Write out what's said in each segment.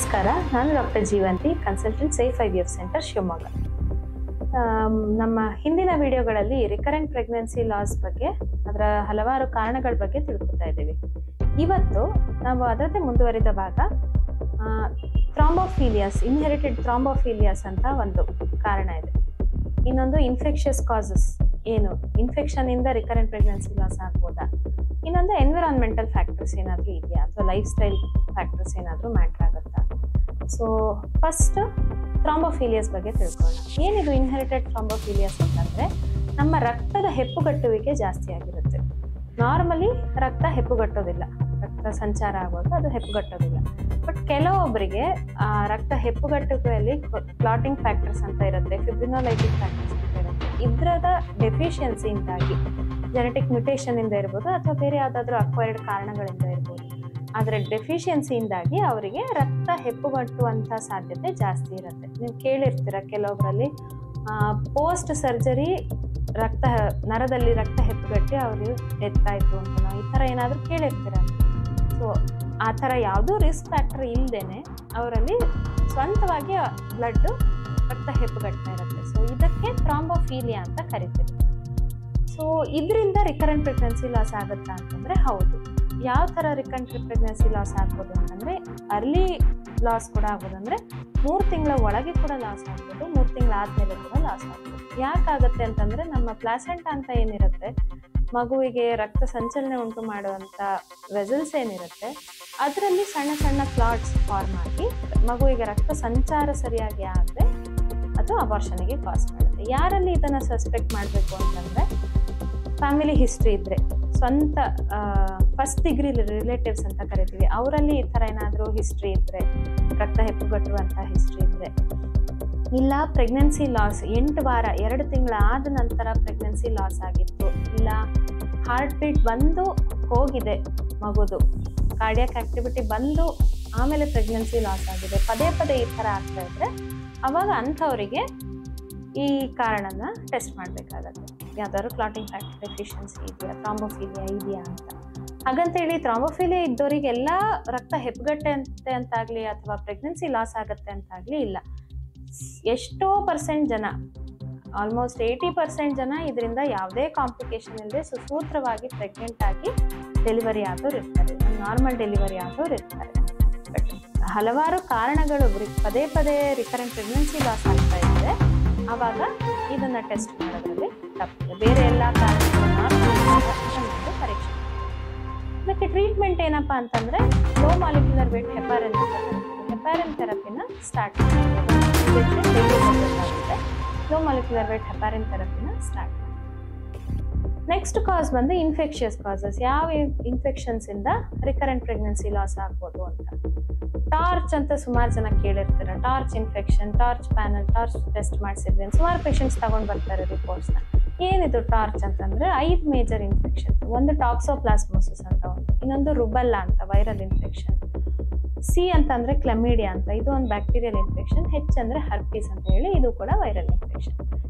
ನಮಸ್ಕಾರ, ನಾನು doctor Jeevanti, consultant safe IVF centre Shivamogga. ನಮ್ಮ ಹಿಂದಿನ ವಿಡಿಯೋಗಳಲ್ಲಿ ರಿಕರೆಂಟ್ ಪ್ರೆಗ್ನೆನ್ಸಿ ಲಾಸ್ ಬಗ್ಗೆ, ಅದರ ಹಲವಾರು ಕಾರಣಗಳ ಬಗ್ಗೆ ತಿಳ್ಕೊತಾ ಇದ್ದೀವಿ. ಇವತ್ತು ನಾವು ಅದರದ್ದೇ ಮುಂದುವರಿದ ಭಾಗ ಥ್ರಾಂಬೋಫಿಲಿಯಾಸ್, ಇನ್ಹೆರಿಟೆಡ್ ಥ್ರಾಂಬೋಫಿಲಿಯಾಸ್ ಅಂತ ಒಂದು ಕಾರಣ ಇದೆ. ಇನ್ನೊಂದು ಇನ್ಫೆಕ್ಷಸ್ ಕಾಸಸ್, ಏನು ಇನ್ಫೆಕ್ಷನ್ ಇಂದ ರಿಕರೆಂಟ್ ಪ್ರೆಗ್ನೆನ್ಸಿ ಲಾಸ್ ಆಗ್ಬೋದಾ. ಇನ್ನೊಂದು ಎನ್ವಿರಾನ್ಮೆಂಟಲ್ ಫ್ಯಾಕ್ಟರ್ಸ್ ಏನಾದರೂ ಇದೆಯಾ, ಅಥವಾ ಲೈಫ್ ಸ್ಟೈಲ್ ಫ್ಯಾಕ್ಟರ್ಸ್ ಏನಾದರೂ ಮ್ಯಾಟ್ರ್ ಆಗುತ್ತಾ. ಸೊ ಫಸ್ಟ್ ಥ್ರಾಂಬೋಫಿಲಿಯಾಸ್ ಬಗ್ಗೆ ತಿಳ್ಕೊಳ್ಳೋಣ. ಏನಿದು ಇನ್ಹೆರಿಟೆಡ್ ಥ್ರಾಂಬೋಫಿಲಿಯಾಸ್ ಅಂತಂದರೆ, ನಮ್ಮ ರಕ್ತದ ಹೆಪ್ಪುಗಟ್ಟುವಿಕೆ ಜಾಸ್ತಿ ಆಗಿರುತ್ತೆ. ನಾರ್ಮಲಿ ರಕ್ತ ಹೆಪ್ಪುಗಟ್ಟೋದಿಲ್ಲ, ರಕ್ತ ಸಂಚಾರ ಆಗುವಾಗ ಅದು ಹೆಪ್ಪುಗಟ್ಟೋದಿಲ್ಲ. ಬಟ್ ಕೆಲವೊಬ್ಬರಿಗೆ ರಕ್ತ ಹೆಪ್ಪುಗಟ್ಟುವಿಕೆಯಲ್ಲಿ ಕ್ಲಾಟಿಂಗ್ ಫ್ಯಾಕ್ಟರ್ಸ್ ಅಂತ ಇರುತ್ತೆ, ಫಿಬ್ರಿನೋಲೈಟಿಕ್ ಫ್ಯಾಕ್ಟರ್ಸ್ ಅಂತ ಇರುತ್ತೆ. ಇದರದ ಡೆಫಿಷಿಯನ್ಸಿಯಿಂದಾಗಿ, ಜೆನೆಟಿಕ್ ಮ್ಯುಟೇಷನ್ ಇಂದ ಇರ್ಬೋದು ಅಥವಾ ಬೇರೆ ಯಾವುದಾದ್ರೂ ಅಕ್ವೈರ್ಡ್ ಕಾರಣಗಳಿಂದ ಇರ್ಬೋದು, ಅದರ ಡೆಫಿಷಿಯನ್ಸಿಯಿಂದಾಗಿ ಅವರಿಗೆ ರಕ್ತ ಹೆಪ್ಪುಗಟ್ಟುವಂಥ ಸಾಧ್ಯತೆ ಜಾಸ್ತಿ ಇರುತ್ತೆ. ನೀವು ಕೇಳಿರ್ತೀರ ಕೆಲವೊಬ್ಬರಲ್ಲಿ ಪೋಸ್ಟ್ ಸರ್ಜರಿ ನರದಲ್ಲಿ ರಕ್ತ ಹೆಪ್ಪುಗಟ್ಟಿ ಅವ್ರಿಗೆ ಡೆತ್ ಆಯಿತು ಅಂತ, ನಾವು ಈ ಥರ ಏನಾದರೂ ಕೇಳಿರ್ತೀರ. ಸೊ ಆ ಥರ ಯಾವುದೂ ರಿಸ್ಕ್ ಫ್ಯಾಕ್ಟರ್ ಇಲ್ಲದೇನೆ ಅವರಲ್ಲಿ ಸ್ವಂತವಾಗಿ ಬ್ಲಡ್ಡು ರಕ್ತ ಹೆಪ್ಪುಗಟ್ತಾ ಇರುತ್ತೆ. ಸೊ ಇದಕ್ಕೆ ಥ್ರಾಂಬೋಫಿಲಿಯಾ ಅಂತ ಕರಿತೀವಿ. ಸೊ ಇದರಿಂದ ರಿಕರೆಂಟ್ ಪ್ರೆಗ್ನೆನ್ಸಿ ಲಾಸ್ ಆಗುತ್ತಾ ಅಂತಂದರೆ ಹೌದು. ಯಾವ ಥರ ರಿಕರೆಂಟ್ ಪ್ರೆಗ್ನೆನ್ಸಿ ಲಾಸ್ ಆಗ್ಬೋದು ಅಂತಂದರೆ, ಅರ್ಲಿ ಲಾಸ್ ಕೂಡ ಆಗ್ಬೋದು, ಅಂದರೆ 3 ತಿಂಗಳ ಒಳಗೆ ಕೂಡ ಲಾಸ್ ಆಗ್ಬೋದು, 3 ತಿಂಗಳಾದ್ಮೇಲೆ ಕೂಡ ಲಾಸ್ ಆಗ್ಬೋದು. ಯಾಕಾಗುತ್ತೆ ಅಂತಂದರೆ, ನಮ್ಮ ಪ್ಲಾಸೆಂಟಾ ಅಂತ ಏನಿರುತ್ತೆ, ಮಗುವಿಗೆ ರಕ್ತ ಸಂಚಲನೆ ಉಂಟು ಮಾಡುವಂಥ ವೆಸಲ್ಸ್ ಏನಿರುತ್ತೆ, ಅದರಲ್ಲಿ ಸಣ್ಣ ಸಣ್ಣ ಕ್ಲಾಟ್ಸ್ ಫಾರ್ಮ್ ಆಗಿ ಮಗುವಿಗೆ ರಕ್ತ ಸಂಚಾರ ಸರಿಯಾಗಿ ಆದರೆ ಅದು ಅಬಾರ್ಷನ್ಗೆ ಕಾಸ್ ಮಾಡುತ್ತೆ. ಯಾರಲ್ಲಿ ಇದನ್ನು ಸಸ್ಪೆಕ್ಟ್ ಮಾಡಬೇಕು ಅಂತಂದರೆ, ಫ್ಯಾಮಿಲಿ ಹಿಸ್ಟ್ರಿ ಇದ್ದರೆ, ಸ್ವಂತ ಫಸ್ಟ್ ಡಿಗ್ರಿ ರಿಲೇಟಿವ್ಸ್ ಅಂತ ಕರಿತೀವಿ, ಅವರಲ್ಲಿ ಈ ಥರ ಏನಾದರೂ ಹಿಸ್ಟ್ರಿ ಇದ್ದರೆ, ರಕ್ತ ಹೆಪ್ಪುಗಟ್ಟುವಂಥ ಹಿಸ್ಟ್ರಿ ಇದ್ದರೆ, ಇಲ್ಲ ಪ್ರೆಗ್ನೆನ್ಸಿ ಲಾಸ್ 8 ವಾರ 2 ತಿಂಗಳ ಆದ ನಂತರ ಪ್ರೆಗ್ನೆನ್ಸಿ ಲಾಸ್ ಆಗಿತ್ತು, ಇಲ್ಲ ಹಾರ್ಟ್ ಬೀಟ್ ಬಂದು ಹೋಗಿದೆ ಮಗುದು, ಕಾರ್ಡಿಯಾಕ್ ಆಕ್ಟಿವಿಟಿ ಬಂದು ಆಮೇಲೆ ಪ್ರೆಗ್ನೆನ್ಸಿ ಲಾಸ್ ಆಗಿದೆ, ಪದೇ ಪದೇ ಈ ಥರ ಆಗ್ತಾ ಇದ್ರೆ ಅವಾಗ ಅಂಥವರಿಗೆ ಈ ಕಾರಣನ ಟೆಸ್ಟ್ ಮಾಡಬೇಕಾಗತ್ತೆ. ಯಾವ್ದಾದ್ರು ಕ್ಲಾಟಿಂಗ್ ಫ್ಯಾಕ್ಟರ್ ಡೆಫಿಷಿಯನ್ಸಿ ಇದೆಯಾ, ಥ್ರಾಂಬೋಫಿಲಿಯಾ ಇದೆಯಾ ಅಂತ. ಹಾಗಂತೇಳಿ ಥ್ರಾಂಬೋಫಿಲಿಯಾ ಇದ್ದವರಿಗೆಲ್ಲ ರಕ್ತ ಹೆಪ್ಪುಗಟ್ಟೆ ಅಂತಾಗಲಿ ಅಥವಾ ಪ್ರೆಗ್ನೆನ್ಸಿ ಲಾಸ್ ಆಗುತ್ತೆ ಅಂತಾಗಲಿ ಇಲ್ಲ. ಎಷ್ಟೋ ಪರ್ಸೆಂಟ್ ಜನ, ಆಲ್ಮೋಸ್ಟ್ 80% ಜನ ಇದರಿಂದ ಯಾವುದೇ ಕಾಂಪ್ಲಿಕೇಶನ್ ಇಲ್ಲದೆ ಸುಸೂತ್ರವಾಗಿ ಪ್ರೆಗ್ನೆಂಟ್ ಆಗಿ ಡೆಲಿವರಿ ಆದವ್ರು ಇರ್ತಾರೆ, ನಾರ್ಮಲ್ ಡೆಲಿವರಿ ಆದವ್ರು ಇರ್ತಾರೆ. ಬಟ್ ಹಲವಾರು ಕಾರಣಗಳು ಪದೇ ಪದೇ ರಿಕರೆಂಟ್ ಪ್ರೆಗ್ನೆನ್ಸಿ ಲಾಸ್ ಆಗ್ತಾ ಇದ್ದರೆ ಆವಾಗ ಇದನ್ನು ಟೆಸ್ಟ್ ಮಾಡೋದ್ರಲ್ಲಿ ತಪ್ಪಿದೆ. ಬೇರೆ ಎಲ್ಲ ಕಾರಣಗಳನ್ನು ಪರೀಕ್ಷೆ. ಇದಕ್ಕೆ ಟ್ರೀಟ್ಮೆಂಟ್ ಏನಪ್ಪ ಅಂತಂದರೆ, ಲೋ ಮಾಲಿಕ್ಯುಲರ್ ವೇಟ್ ಹೆಪಾರಿನ್ ಅಂತ ಕರೀತೀವಿ. ಹೆಪಾರಿನ್ ಥೆರಪಿನ ಸ್ಟಾರ್ಟ್ ಮಾಡಬೇಕಾಗುತ್ತೆ. ಲೋ ಮಾಲಿಕ್ಯುಲರ್ ವೇಟ್ ಹೆಪಾರಿನ್ ಥೆರಪಿನ ಸ್ಟಾರ್ಟ್ ಮಾಡಿ. ನೆಕ್ಸ್ಟ್ ಕಾಸ್ ಬಂದು ಇನ್ಫೆಕ್ಷಿಯಸ್ ಕಾಸಸ್. ಯಾವ ಇನ್ಫೆಕ್ಷನ್ಸಿಂದ ರಿಕರೆಂಟ್ ಪ್ರೆಗ್ನೆನ್ಸಿ ಲಾಸ್ ಆಗ್ಬೋದು ಅಂತ. ಟಾರ್ಚ್ ಅಂತ ಸುಮಾರು ಜನ ಕೇಳಿರ್ತಾರೆ. TORCH infection, TORCH panel, TORCH test ಮಾಡಿಸಿದ್ವಿ, ಸುಮಾರು ಪೇಷಂಟ್ಸ್ ತಗೊಂಡು ಬರ್ತಾರೆ ರಿಪೋರ್ಟ್ಸ್ನ. ಏನಿದು ಟಾರ್ಚ್ ಅಂತಂದರೆ 5 ಮೇಜರ್ ಇನ್ಫೆಕ್ಷನ್. ಒಂದು ಟಾಕ್ಸೋಪ್ಲಾಸ್ಮೋಸಿಸ್ ಅಂತ, ಇನ್ನೊಂದು ರುಬೆಲ್ಲಾ ಅಂತ ವೈರಲ್ ಇನ್ಫೆಕ್ಷನ್, ಸಿ ಅಂತಂದರೆ ಕ್ಲಮೀಡಿಯಾ ಅಂತ, ಇದು ಒಂದು ಬ್ಯಾಕ್ಟೀರಿಯಲ್ ಇನ್ಫೆಕ್ಷನ್, ಹೆಚ್ ಅಂದರೆ ಹರ್ಪೀಸ್ ಅಂತ ಹೇಳಿ, ಇದು ಕೂಡ ವೈರಲ್ ಇನ್ಫೆಕ್ಷನ್.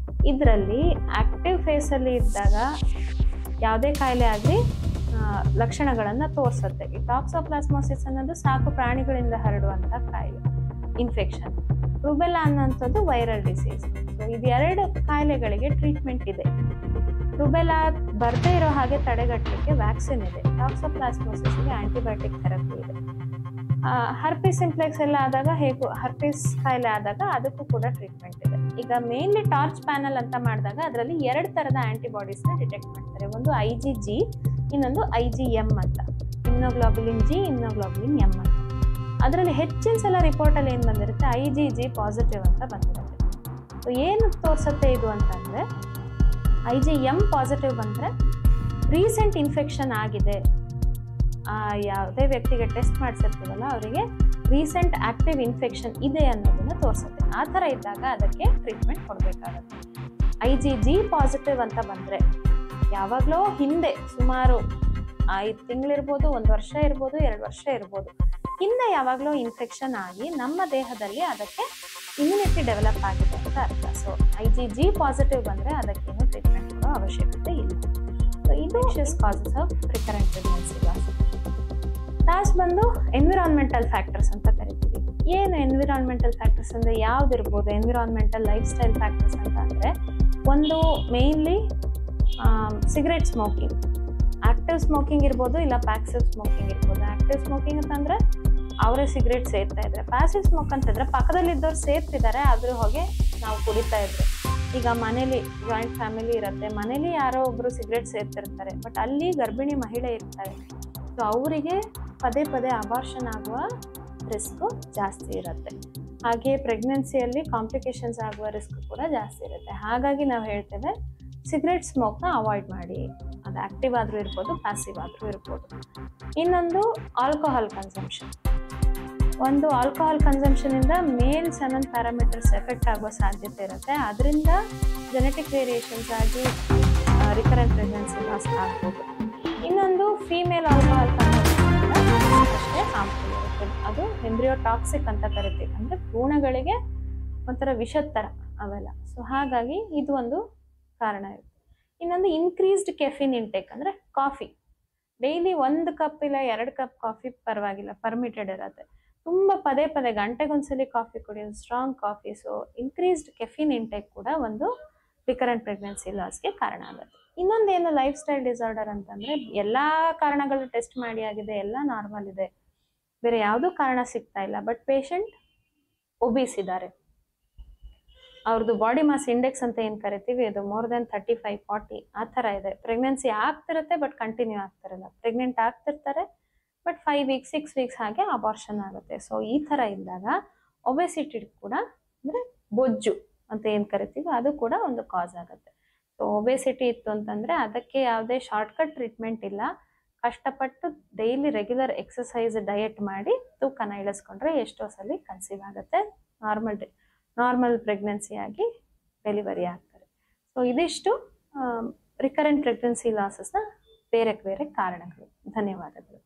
ಇದರಲ್ಲಿ ಆಕ್ಟಿವ್ ಫೇಸಲ್ಲಿ ಇದ್ದಾಗ ಯಾವುದೇ ಕಾಯಿಲೆ ಆಗಲಿ ಲಕ್ಷಣಗಳನ್ನು ತೋರಿಸುತ್ತೆ. ಈ ಟಾಕ್ಸೋಪ್ಲಾಸ್ಮೋಸಿಸ್ ಅನ್ನೋದು ಸಾಕು ಪ್ರಾಣಿಗಳಿಂದ ಹರಡುವಂಥ ಕಾಯಿಲೆ ಇನ್ಫೆಕ್ಷನ್. ರುಬೆಲ್ಲಾ ಅನ್ನೋಂಥದ್ದು ವೈರಲ್ ಡಿಸೀಸ್. ಸೊ ಇದೆರಡು ಕಾಯಿಲೆಗಳಿಗೆ ಟ್ರೀಟ್ಮೆಂಟ್ ಇದೆ. ರುಬೆಲ್ಲಾ ಬರದೇ ಇರೋ ಹಾಗೆ ತಡೆಗಟ್ಟಲಿಕ್ಕೆ ವ್ಯಾಕ್ಸಿನ್ ಇದೆ. ಟಾಕ್ಸೋಪ್ಲಾಸ್ಮೋಸಿಸ್ಗೆ ಆಂಟಿಬಯೋಟಿಕ್ ಥೆರಪಿ ಇದೆ. ಹರ್ಪೀಸ್ ಸಿಂಪ್ಲೆಕ್ಸ್ ಎಲ್ಲ ಆದಾಗ, ಹೇಗೂ ಹರ್ಪೀಸ್ ಕಾಯಿಲೆ ಆದಾಗ ಅದಕ್ಕೂ ಕೂಡ ಟ್ರೀಟ್ಮೆಂಟ್ ಇದೆ. ಈಗ ಮೇನ್ಲಿ ಟಾರ್ಚ್ ಪ್ಯಾನಲ್ ಅಂತ ಮಾಡಿದಾಗ ಅದರಲ್ಲಿ 2 ಥರದ ಆಂಟಿಬಾಡೀಸ್ನ ಡಿಟೆಕ್ಟ್ ಮಾಡ್ತಾರೆ. ಒಂದು IgG, ಇನ್ನೊಂದು IgM ಅಂತ, ಇಮ್ಯುನೋಗ್ಲೋಬುಲಿನ್ G, ಇಮ್ಯುನೋಗ್ಲೋಬುಲಿನ್ M ಅಂತ. ಅದರಲ್ಲಿ ಹೆಚ್ಚಿನ ಸಲ ರಿಪೋರ್ಟಲ್ಲಿ ಏನು ಬಂದಿರುತ್ತೆ, IgG ಪಾಸಿಟಿವ್ ಅಂತ ಬಂದಿರುತ್ತೆ. ಸೊ ಏನು ತೋರಿಸುತ್ತೆ ಇದು ಅಂತಂದರೆ, IgM ಪಾಸಿಟಿವ್ ಬಂದರೆ ರೀಸೆಂಟ್ ಇನ್ಫೆಕ್ಷನ್ ಆಗಿದೆ, ಯಾವುದೇ ವ್ಯಕ್ತಿಗೆ ಟೆಸ್ಟ್ ಮಾಡಿಸಿರ್ತೀವಲ್ಲ ಅವರಿಗೆ ರೀಸೆಂಟ್ ಆಕ್ಟಿವ್ ಇನ್ಫೆಕ್ಷನ್ ಇದೆ ಅನ್ನೋದನ್ನು ತೋರಿಸುತ್ತೆ. ಆ ಥರ ಇದ್ದಾಗ ಅದಕ್ಕೆ ಟ್ರೀಟ್ಮೆಂಟ್ ಕೊಡಬೇಕಾಗುತ್ತೆ. IgG ಪಾಸಿಟಿವ್ ಅಂತ ಬಂದರೆ ಯಾವಾಗಲೂ ಹಿಂದೆ, ಸುಮಾರು 5 ತಿಂಗಳಿರ್ಬೋದು, 1 ವರ್ಷ ಇರ್ಬೋದು, 2 ವರ್ಷ ಇರ್ಬೋದು, ಹಿಂದೆ ಯಾವಾಗಲೂ ಇನ್ಫೆಕ್ಷನ್ ಆಗಿ ನಮ್ಮ ದೇಹದಲ್ಲಿ ಅದಕ್ಕೆ ಇಮ್ಯುನಿಟಿ ಡೆವಲಪ್ ಆಗಿದೆ ಅಂತ ಅರ್ಥ. ಸೊ IgG ಪಾಸಿಟಿವ್ ಬಂದರೆ ಅದಕ್ಕೇನು ಟ್ರೀಟ್ಮೆಂಟ್ ಕೊಡೋ ಅವಶ್ಯಕತೆ ಇಲ್ಲ. ಸೊ ಇದು causes of recurrent pregnancy loss. Last ಬಂದು ಎನ್ವಿರಾನ್ಮೆಂಟಲ್ ಫ್ಯಾಕ್ಟರ್ಸ್ ಅಂತ ಕರಿತೀವಿ. ಏನು ಎನ್ವಿರಾನ್ಮೆಂಟಲ್ ಫ್ಯಾಕ್ಟರ್ಸ್ ಅಂದರೆ ಯಾವುದಿರ್ಬೋದು? ಎನ್ವಿರಾನ್ಮೆಂಟಲ್ ಲೈಫ್ ಸ್ಟೈಲ್ ಫ್ಯಾಕ್ಟರ್ಸ್ ಅಂತ ಅಂದರೆ ಒಂದು mainly cigarette smoking. Active smoking ಇರ್ಬೋದು, ಇಲ್ಲ ಪ್ಯಾಸಿವ್ ಸ್ಮೋಕಿಂಗ್ ಇರ್ಬೋದು. ಆಕ್ಟಿವ್ ಸ್ಮೋಕಿಂಗ್ ಅಂತಂದರೆ ಅವರೇ ಸಿಗರೇಟ್ ಸೇರ್ತಾ ಇದ್ರೆ. ಪ್ಯಾಸಿವ್ ಸ್ಮೋಕ್ ಅಂತಂದರೆ ಪಕ್ಕದಲ್ಲಿದ್ದವ್ರು ಸೇರ್ತಿದ್ದಾರೆ, ಅದ್ರ ಹೊಗೆ ನಾವು ಕುಡಿತಾ ಇದ್ರೆ. ಈಗ ಮನೇಲಿ ಜಾಯಿಂಟ್ ಫ್ಯಾಮಿಲಿ ಇರುತ್ತೆ, ಮನೇಲಿ ಯಾರೋ ಒಬ್ರು ಸಿಗರೇಟ್ ಸೇರ್ತಿರ್ತಾರೆ, ಬಟ್ ಅಲ್ಲಿ ಗರ್ಭಿಣಿ ಮಹಿಳೆ ಇರ್ತಾರೆ. ಸೊ ಅವರಿಗೆ ಪದೇ ಪದೇ ಅಬಾರ್ಷನ್ ಆಗುವ ರಿಸ್ಕು ಜಾಸ್ತಿ ಇರುತ್ತೆ. ಹಾಗೆ ಪ್ರೆಗ್ನೆನ್ಸಿಯಲ್ಲಿ ಕಾಂಪ್ಲಿಕೇಶನ್ಸ್ ಆಗುವ ರಿಸ್ಕ್ ಕೂಡ ಜಾಸ್ತಿ ಇರುತ್ತೆ. ಹಾಗಾಗಿ ನಾವು ಹೇಳ್ತೇವೆ ಸಿಗರೇಟ್ ಸ್ಮೋಕ್ನ ಅವಾಯ್ಡ್ ಮಾಡಿ. ಅದು ಆಕ್ಟಿವ್ ಆದರೂ ಇರ್ಬೋದು, ಪ್ಯಾಸಿವ್ ಆದರೂ ಇರ್ಬೋದು. ಇನ್ನೊಂದು ಆಲ್ಕೋಹಾಲ್ ಕನ್ಸಂಪ್ಷನ್. ಒಂದು ಆಲ್ಕೋಹಾಲ್ ಕನ್ಸಂಪ್ಷನಿಂದ ಮೇಲ್ ಸೆಮನ್ ಪ್ಯಾರಾಮೀಟರ್ಸ್ ಎಫೆಕ್ಟ್ ಆಗುವ ಸಾಧ್ಯತೆ ಇರುತ್ತೆ. ಅದರಿಂದ ಜೆನೆಟಿಕ್ ವೇರಿಯೇಷನ್ಸ್ ಆಗಿ ರಿಕರೆಂಟ್ ಪ್ರೆಗ್ನೆನ್ಸಿ ಲಾಸ್ ಆಗ್ಬೋದು. ಇನ್ನೊಂದು ಫೀಮೇಲ್ ಆಲ್ಕೋಹಾಲ್ ಕನ್ಸಂಪ್ಷನ್ ಅಷ್ಟೇ ಹಾರ್ಮ್ಫುಲ್ ಇರುತ್ತೆ. ಅದು ಎಂಬ್ರಿಯೋಟಾಕ್ಸಿಕ್ ಅಂತ ಕರಿತೀವಿ, ಅಂದರೆ ಭ್ರೂಣಗಳಿಗೆ ಒಂಥರ ವಿಷದ ಥರ ಅವೆಲ್ಲ. ಸೊ ಹಾಗಾಗಿ ಇದು ಒಂದು ಕಾರಣ ಇರುತ್ತೆ. ಇನ್ನೊಂದು ಇನ್ಕ್ರೀಸ್ಡ್ ಕೆಫಿನ್ ಇಂಟೇಕ್, ಅಂದರೆ ಕಾಫಿ. ಡೈಲಿ 1 ಕಪ್ ಇಲ್ಲ 2 ಕಪ್ ಕಾಫಿ ಪರವಾಗಿಲ್ಲ, ಪರ್ಮಿಟೆಡ್ ಇರುತ್ತೆ. ತುಂಬ ಪದೇ ಪದೇ ಗಂಟೆಗೊಂದ್ಸಲಿ ಕಾಫಿ ಕುಡಿಯೋದು, strong coffee. So increased caffeine intake ಕೂಡ ಒಂದು ರಿಕರೆಂಟ್ ಪ್ರೆಗ್ನೆನ್ಸಿ ಲಾಸ್ಗೆ ಕಾರಣ ಆಗುತ್ತೆ. ಇನ್ನೊಂದೇನು ಲೈಫ್ ಸ್ಟೈಲ್ ಡಿಸಾರ್ಡರ್ ಅಂತಂದರೆ ಎಲ್ಲ ಕಾರಣಗಳು ಟೆಸ್ಟ್ ಮಾಡಿ ಆಗಿದೆ, ಎಲ್ಲ ನಾರ್ಮಲ್ ಇದೆ, ಬೇರೆ ಯಾವುದೂ ಕಾರಣ ಸಿಗ್ತಾ ಇಲ್ಲ, ಬಟ್ ಪೇಷಂಟ್ ಒಬೀಸ್ ಇದ್ದಾರೆ. ಅವ್ರದ್ದು ಬಾಡಿ ಮಾಸ್ ಇಂಡೆಕ್ಸ್ ಅಂತ ಏನು ಕರಿತೀವಿ, ಅದು ಮೋರ್ ದೆನ್ 35-40 ಆ ಥರ ಇದೆ. ಪ್ರೆಗ್ನೆನ್ಸಿ ಆಗ್ತಿರುತ್ತೆ ಬಟ್ ಕಂಟಿನ್ಯೂ ಆಗ್ತಿರಲ್ಲ. ಪ್ರೆಗ್ನೆಂಟ್ ಆಗ್ತಿರ್ತಾರೆ ಬಟ್ 5 ವೀಕ್ಸ್ 6 ವೀಕ್ಸ್ ಹಾಗೆ ಅಬಾರ್ಷನ್ ಆಗುತ್ತೆ. ಸೊ ಈ ಥರ ಇದ್ದಾಗ ಒಬೆಸಿಟಿ ಕೂಡ, ಅಂದರೆ ಬೊಜ್ಜು ಅಂತ ಏನು ಕರಿತೀವಿ, ಅದು ಕೂಡ ಒಂದು ಕಾಸ್ ಆಗುತ್ತೆ. ಸೊ ಒಬೆಸಿಟಿ ಇತ್ತು ಅಂತಂದರೆ ಅದಕ್ಕೆ ಯಾವುದೇ ಶಾರ್ಟ್ಕಟ್ ಟ್ರೀಟ್ಮೆಂಟ್ ಇಲ್ಲ. ಕಷ್ಟಪಟ್ಟು ಡೈಲಿ ರೆಗ್ಯುಲರ್ ಎಕ್ಸಸೈಸ್, ಡಯಟ್ ಮಾಡಿ ತೂಕನ ಇಳಿಸ್ಕೊಂಡ್ರೆ ಎಷ್ಟೋ ಸಲ ಕನ್ಸೀವ್ ಆಗುತ್ತೆ, ನಾರ್ಮಲ್ ಪ್ರೆಗ್ನೆನ್ಸಿಯಾಗಿ ಡೆಲಿವರಿ ಆಗ್ತಾರೆ. ಸೊ ಇದಿಷ್ಟು ರಿಕರೆಂಟ್ ಪ್ರೆಗ್ನೆನ್ಸಿ ಲಾಸಸ್ನ ಬೇರೆ ಬೇರೆ ಕಾರಣಗಳು. ಧನ್ಯವಾದಗಳು.